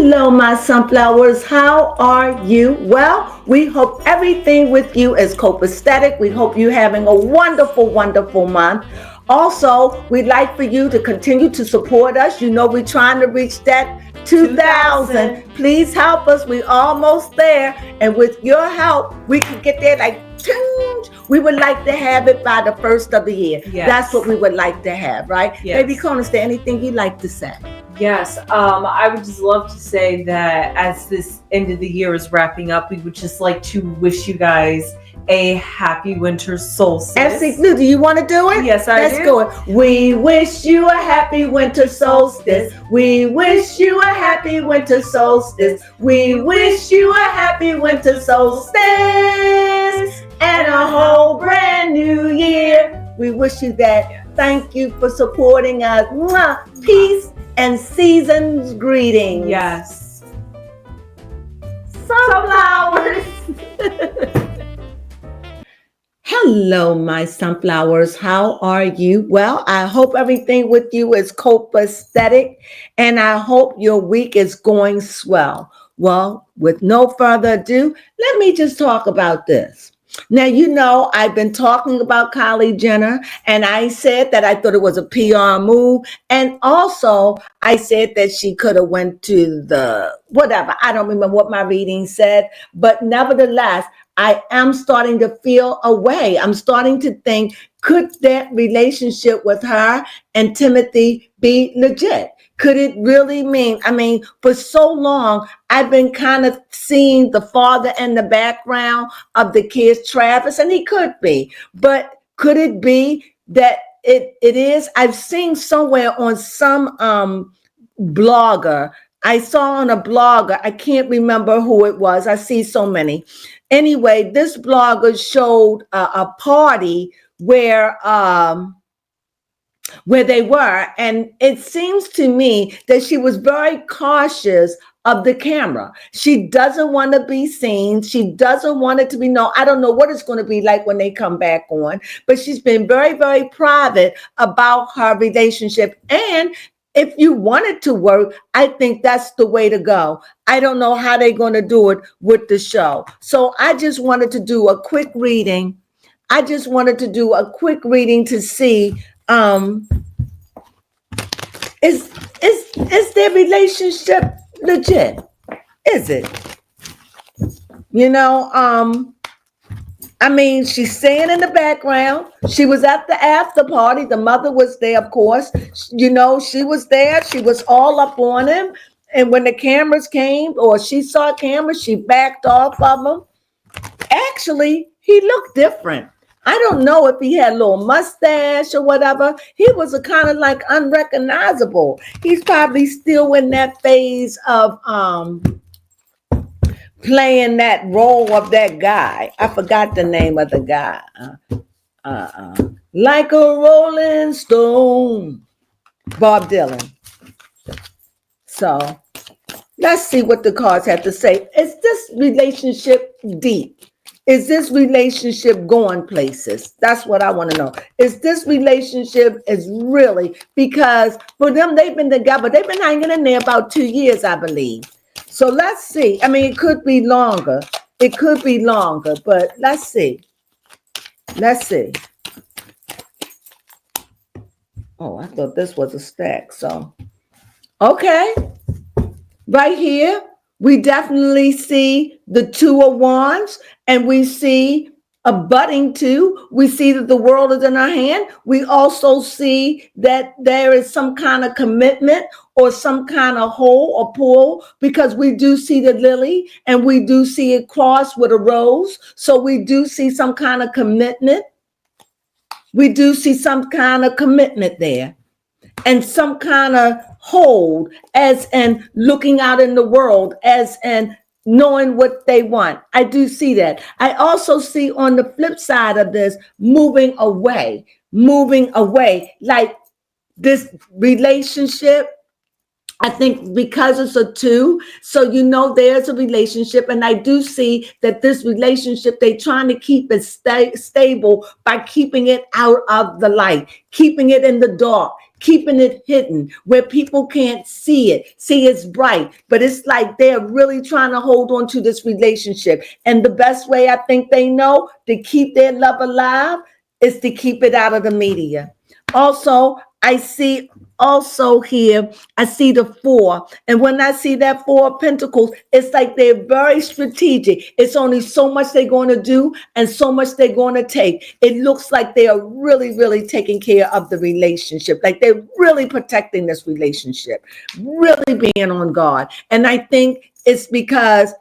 Hello, my sunflowers. How are you? Well, we hope everything with you is copacetic. We hope you're having a wonderful, wonderful month. Also, we'd like for you to continue to support us. You know, we're trying to reach that 2,000. Please help us. We're almost there. And with your help, we can get there like tunes. We would like to have it by the first of the year. Yes. That's what we would like to have, right? Yes. Baby Crone, is there anything you'd like to say? Yes, I would just love to say that as this end of the year is wrapping up, we would just like to wish you guys a happy winter solstice. Absolutely. Do you want to do it? Yes, I do. Let's go. We wish you a happy winter solstice. We wish you a happy winter solstice. We wish you a happy winter solstice and a whole brand new year. We wish you that. Thank you for supporting us. Mwah. Peace and season's greetings. Yes. Sunflowers. Hello, my sunflowers. How are you? Well, I hope everything with you is copacetic, and I hope your week is going swell. Well, with no further ado, let me just talk about this. Now, you know, I've been talking about Kylie Jenner, and I said that I thought it was a PR move. And also, I said that she could have went to the whatever. I don't remember what my reading said. But nevertheless, I am starting to feel a way. I'm starting to think, could that relationship with her and Timothy be legit? Could it really mean, for so long, I've been kind of seeing the father in the background of the kids, Travis, and he could be. But could it be that it is? I've seen somewhere on some blogger, I saw on a blogger, I can't remember who it was. I see so many. Anyway, this blogger showed a party where they were, and it seems to me that she was very cautious of the camera. She doesn't want to be seen. She doesn't want it to be known. I don't know what it's going to be like when they come back on, but she's been very, very private about her relationship. And if you want it to work, I think that's the way to go. I don't know how they're going to do it with the show. So I just wanted to do a quick reading. To see is their relationship legit? Is it? You know, she's staying in the background. She was at the after party. The mother was there, of course. You know, she was there. She was all up on him. And when the cameras came, or she saw cameras, she backed off of them. Actually, he looked different. I don't know if he had a little mustache or whatever. He was a kind of like unrecognizable. He's probably still in that phase of playing that role of that guy. I forgot the name of the guy. Like a Rolling Stone. Bob Dylan. So let's see what the cards have to say. Is this relationship deep? Is this relationship going places? That's what I want to know. Is this relationship is really, because for them, they've been together. They've been hanging in there about 2 years, I believe. So let's see. It could be longer. But let's see. Oh, I thought this was a stack. So, okay. Right here, we definitely see the Two of Wands, and we see a budding two. We see that the world is in our hand. We also see that there is some kind of commitment or some kind of hold or pull, because we do see the lily and we do see it crossed with a rose. So we do see some kind of commitment. There. And some kind of hold, as in looking out in the world, as in knowing what they want. I do see that. I also see on the flip side of this, moving away, like this relationship. I think because it's a two, so you know there's a relationship, and I do see that this relationship, they're trying to keep it stable by keeping it out of the light, keeping it in the dark, keeping it hidden where people can't see it. See, it's bright, but it's like they're really trying to hold on to this relationship. And the best way I think they know to keep their love alive is to keep it out of the media. Also, I see also here, I see the four. And when I see that four of pentacles, it's like they're very strategic. It's only so much they're going to do and so much they're going to take. It looks like they are really, really taking care of the relationship. Like they're really protecting this relationship, really being on guard. And I think it's because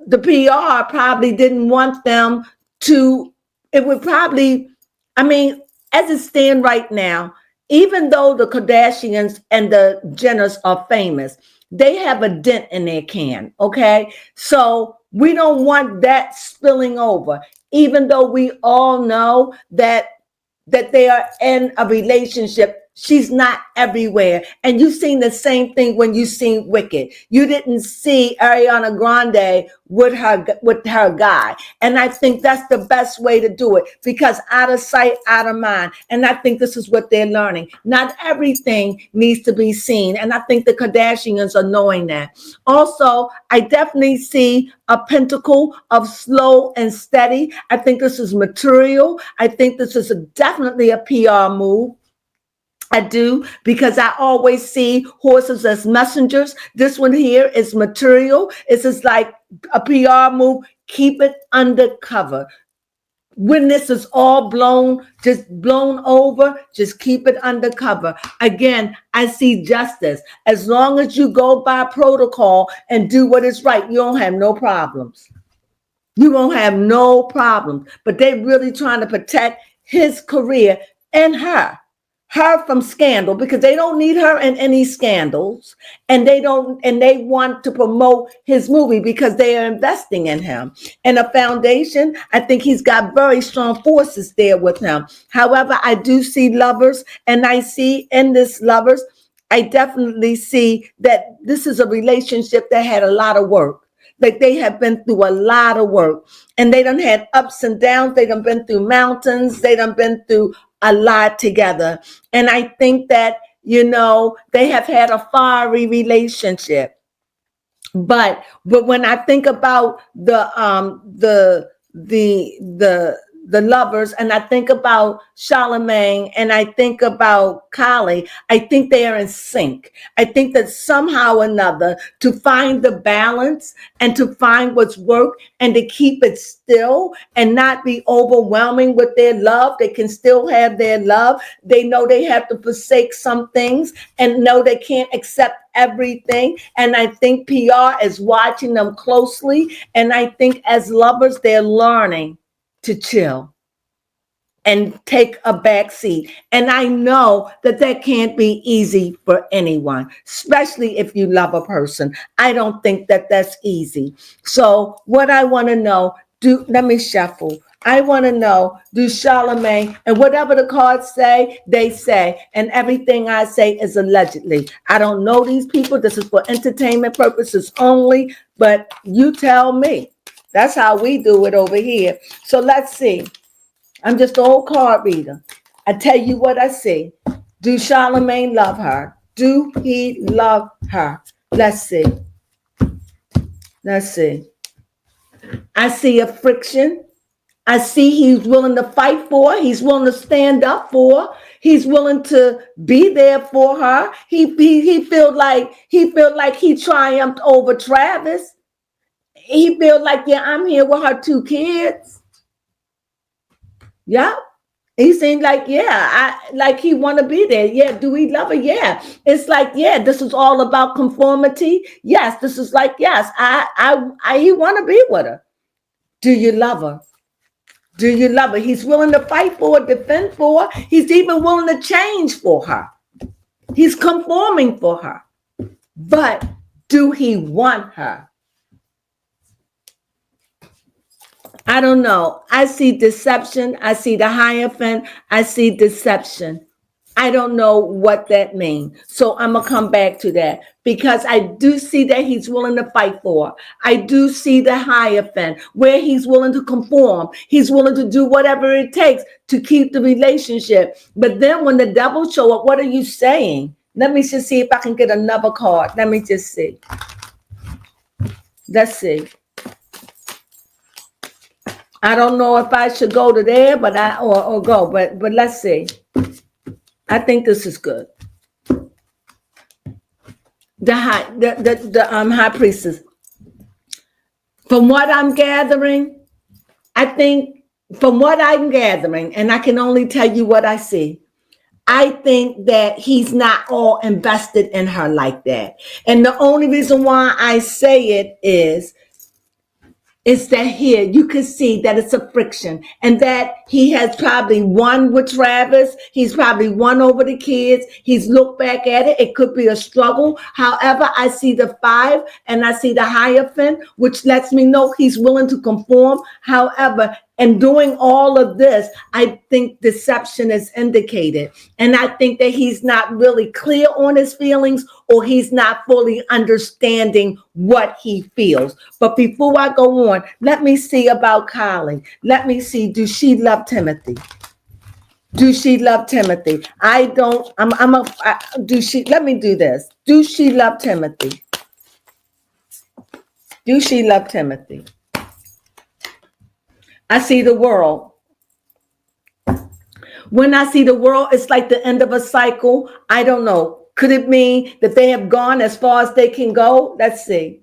the PR probably didn't want them to, it would probably, I mean, as it stands right now, even though the Kardashians and the Jenners are famous, they have a dent in their can, okay? So we don't want that spilling over, even though we all know that they are in a relationship. She's not everywhere. And you've seen the same thing when you seen Wicked. You didn't see Ariana Grande with her guy. And I think that's the best way to do it, because out of sight, out of mind. And I think this is what they're learning. Not everything needs to be seen. And I think the Kardashians are knowing that. Also, I definitely see a pentacle of slow and steady. I think this is material. I think this is definitely a PR move. I do, because I always see horses as messengers. This one here is material. It's just like a PR move. Keep it undercover. When this is all just blown over, just keep it undercover. Again, I see justice. As long as you go by protocol and do what is right, you don't have no problems. You won't have no problems. But they're really trying to protect his career and her from scandal, because they don't need her in any scandals, and they want to promote his movie because they are investing in him. And a foundation, I think he's got very strong forces there with him. However, I do see lovers, and I see in this lovers, I definitely see that this is a relationship that had a lot of work. Like they have been through a lot of work, and they done had ups and downs. They done been through mountains. They done been through a lot together. And I think that, they have had a fiery relationship. But when I think about the lovers, and I think about Charlemagne, and I think about Kylie, I think they are in sync. I think that somehow or another, to find the balance and to find what's work and to keep it still and not be overwhelming with their love, they can still have their love. They know they have to forsake some things and know they can't accept everything. And I think PR is watching them closely. And I think as lovers, they're learning to chill and take a back seat. And I know that can't be easy for anyone, especially if you love a person. I don't think that that's easy. So what I want to know, let me shuffle. I want to know, do Charlemagne, and whatever the cards say, they say, and everything I say is allegedly. I don't know these people. This is for entertainment purposes only, but you tell me. That's how we do it over here. So let's see. I'm just an old card reader. I tell you what I see. Do Charlemagne love her? Do he love her? Let's see. Let's see. I see a friction. I see he's willing to fight for her. He's willing to stand up for her. He's willing to be there for her. He felt like he triumphed over Travis. He feels like, yeah, I'm here with her 2 kids. Yeah. He seemed like, yeah, like he want to be there. Yeah. Do we love her? Yeah. It's like, yeah, this is all about conformity. Yes. This is like, yes, he want to be with her. Do you love her? Do you love her? He's willing to fight for her, defend for her. He's even willing to change for her. He's conforming for her. But do he want her? I don't know. I see deception. I see the Hierophant. I see deception. I don't know what that means. So I'm going to come back to that because I do see that he's willing to fight for her. I do see the Hierophant where he's willing to conform. He's willing to do whatever it takes to keep the relationship. But then when the devil show up, what are you saying? Let me just see if I can get another card. Let me just see. Let's see. I don't know if I should go to there, but or go, but let's see. I think this is good. The high priestess. From what I'm gathering, I think from what I'm gathering, and I can only tell you what I see, I think that he's not all invested in her like that. And the only reason why I say it is that here you can see that it's a friction and that he has probably won with Travis. He's probably won over the kids. He's looked back at it. It could be a struggle. However, I see the 5 and I see the Hierophant, which lets me know he's willing to conform. However, and doing all of this, I think deception is indicated. And I think that he's not really clear on his feelings or he's not fully understanding what he feels. But before I go on, let me see about Kylie. Let me see, do she love Timothy? Do she love Timothy? I don't, do she, let me do this. Do she love Timothy? Do she love Timothy? I see the world. When I see the world, it's like the end of a cycle. I don't know. Could it mean that they have gone as far as they can go? Let's see.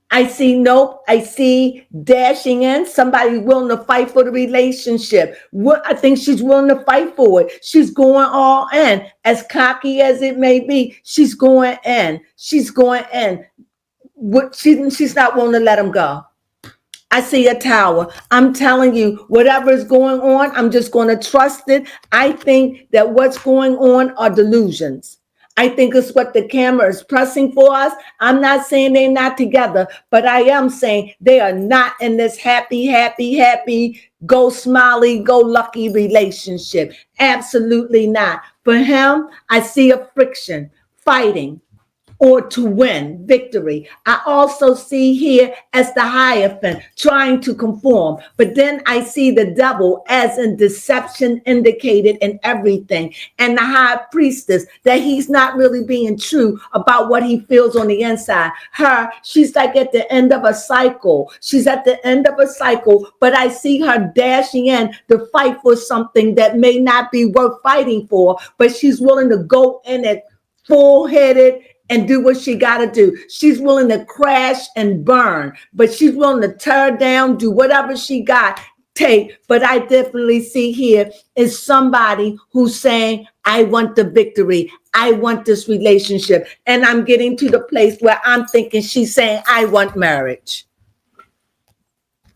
I see nope. I see dashing in. Somebody willing to fight for the relationship. I think she's willing to fight for it. She's going all in. As cocky as it may be, she's going in. She's going in. She's not willing to let him go. I see a tower. I'm telling you, whatever is going on, I'm just going to trust it. I think that what's going on are delusions. I think it's what the camera is pressing for us. I'm not saying they're not together, but I am saying they are not in this happy, go smiley, go lucky relationship. Absolutely not. For him, I see a friction, fighting, or to win victory. I also see here as the Hierophant trying to conform, but then I see the devil as in deception indicated in everything, and the high priestess that he's not really being true about what he feels on the inside. She's like at the end of a cycle. She's at the end of a cycle, but I see her dashing in to fight for something that may not be worth fighting for, but she's willing to go in it full-headed and do what she got to do. She's willing to crash and burn, but she's willing to tear down, do whatever she got, take. But I definitely see here is somebody who's saying, I want the victory. I want this relationship. And I'm getting to the place where I'm thinking she's saying, I want marriage.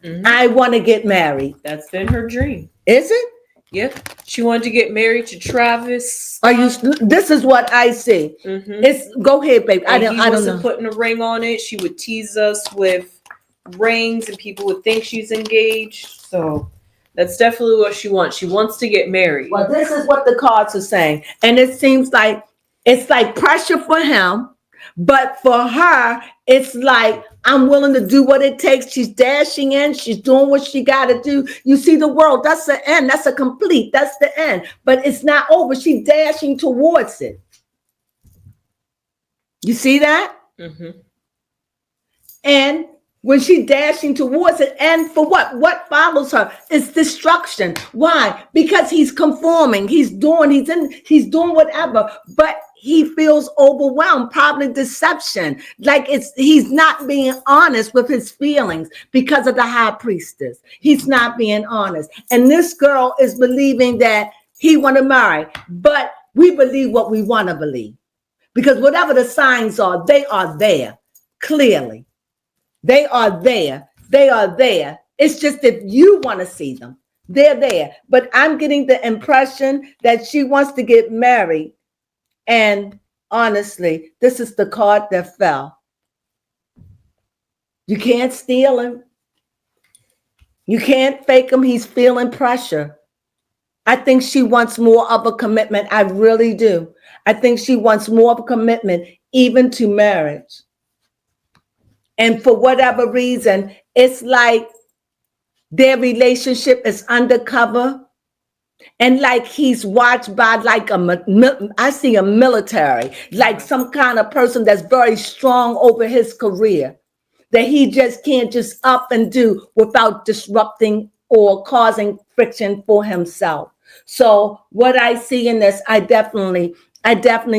Mm-hmm. I want to get married. That's been her dream. Is it? Yep. She wanted to get married to Travis. This is what I see. Mm-hmm. Go ahead, babe. I don't know. Putting a ring on it. She would tease us with rings and people would think she's engaged. So that's definitely what she wants. She wants to get married. Well, this is what the cards are saying. And it seems like it's like pressure for him. But for her, it's like, I'm willing to do what it takes. She's dashing in. She's doing what she got to do. You see the world. That's the end. That's a complete. That's the end. But it's not over. She's dashing towards it. You see that? Mm-hmm. And when she's dashing towards it, and for what? What follows her is destruction. Why? Because he's conforming. He's doing whatever. But he feels overwhelmed, probably deception. Like he's not being honest with his feelings because of the high priestess. He's not being honest. And this girl is believing that he want to marry, but we believe what we want to believe. Because whatever the signs are, they are there, clearly. They are there. They are there. It's just if you want to see them, they're there. But I'm getting the impression that she wants to get married. And honestly, this is the card that fell. You can't steal him. You can't fake him. He's feeling pressure. I think she wants more of a commitment. I really do. I think she wants more of a commitment, even to marriage. And for whatever reason, it's like their relationship is undercover, and like he's watched by like I see a military, like some kind of person that's very strong over his career, that he just can't just up and do without disrupting or causing friction for himself. So what I see in this, I definitely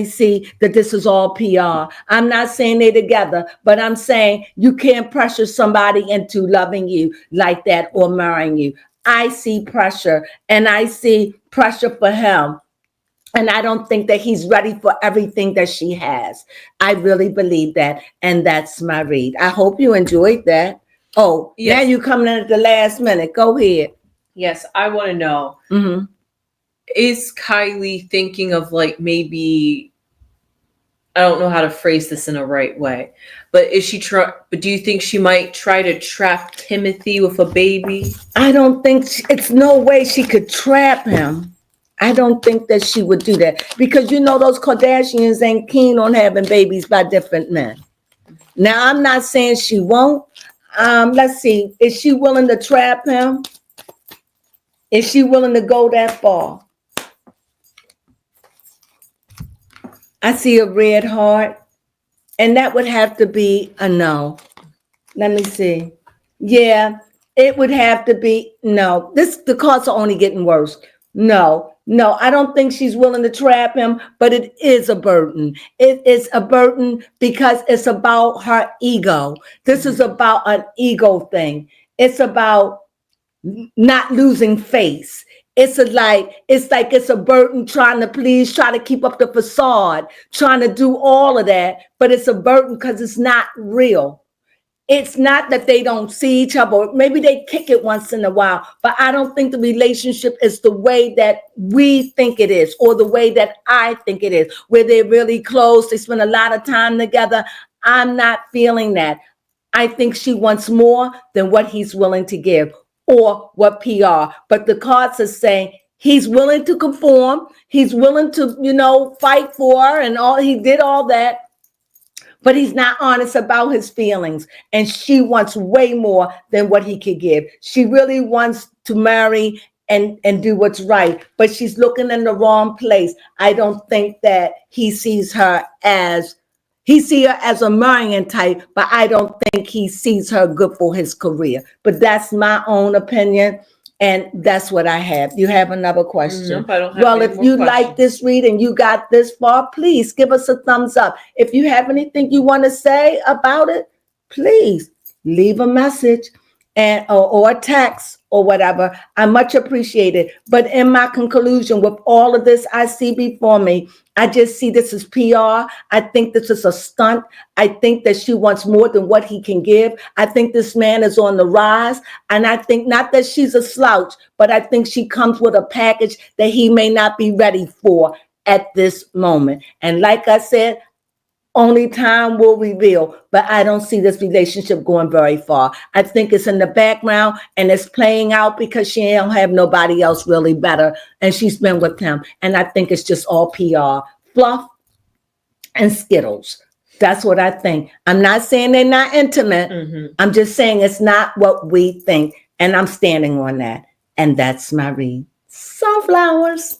see that this is all PR. I'm not saying they're together, but I'm saying you can't pressure somebody into loving you like that or marrying you. I see pressure, and I see pressure for him. And I don't think that he's ready for everything that she has. I really believe that. And that's my read. I hope you enjoyed that. Oh, yes. Now you coming in at the last minute. Go ahead. Yes, I want to know. Is Kylie thinking of like maybe, I don't know how to phrase this in a right way, but but do you think she might try to trap Timothy with a baby? I don't think it's no way she could trap him. I don't think that she would do that, because you know those Kardashians ain't keen on having babies by different men. Now, I'm not saying she won't. Let's see. Is she willing to trap him? Is she willing to go that far? I see a red heart, and that would have to be a no. Let me see. Yeah, it would have to be no. The cards are only getting worse. No, I don't think she's willing to trap him, but it is a burden. It is a burden because it's about her ego. This is about an ego thing. It's about not losing face. It's like it's a burden trying to please, try to keep up the facade, trying to do all of that, but it's a burden because it's not real. It's not that they don't see each other. Maybe they kick it once in a while, but I don't think the relationship is the way that we think it is, or the way that I think it is, where they're really close. They spend a lot of time together. I'm not feeling that. I think she wants more than what he's willing to give, or what PR. But the cards are saying he's willing to conform. He's willing to, fight for her and all. He did all that. But he's not honest about his feelings. And she wants way more than what he could give. She really wants to marry and do what's right. But she's looking in the wrong place. I don't think that he sees her as a marrying type, but I don't think he sees her good for his career. But that's my own opinion. And that's what I have. You have another question? Nope, I don't have well, if you like this read and you got this far, please give us a thumbs up. If you have anything you want to say about it, please leave a message or a text or whatever. I much appreciate it. But in my conclusion, with all of this I see before me, I just see this as PR. I think this is a stunt. I think that she wants more than what he can give. I think this man is on the rise. And I think not that she's a slouch, but I think she comes with a package that he may not be ready for at this moment. And like I said, only time will reveal, but I don't see this relationship going very far. I think it's in the background and it's playing out because she don't have nobody else really better, and she's been with him. And I think it's just all PR, fluff and Skittles. That's what I think. I'm not saying they're not intimate. I'm just saying it's not what we think, and I'm standing on that. And that's my read. Sunflowers.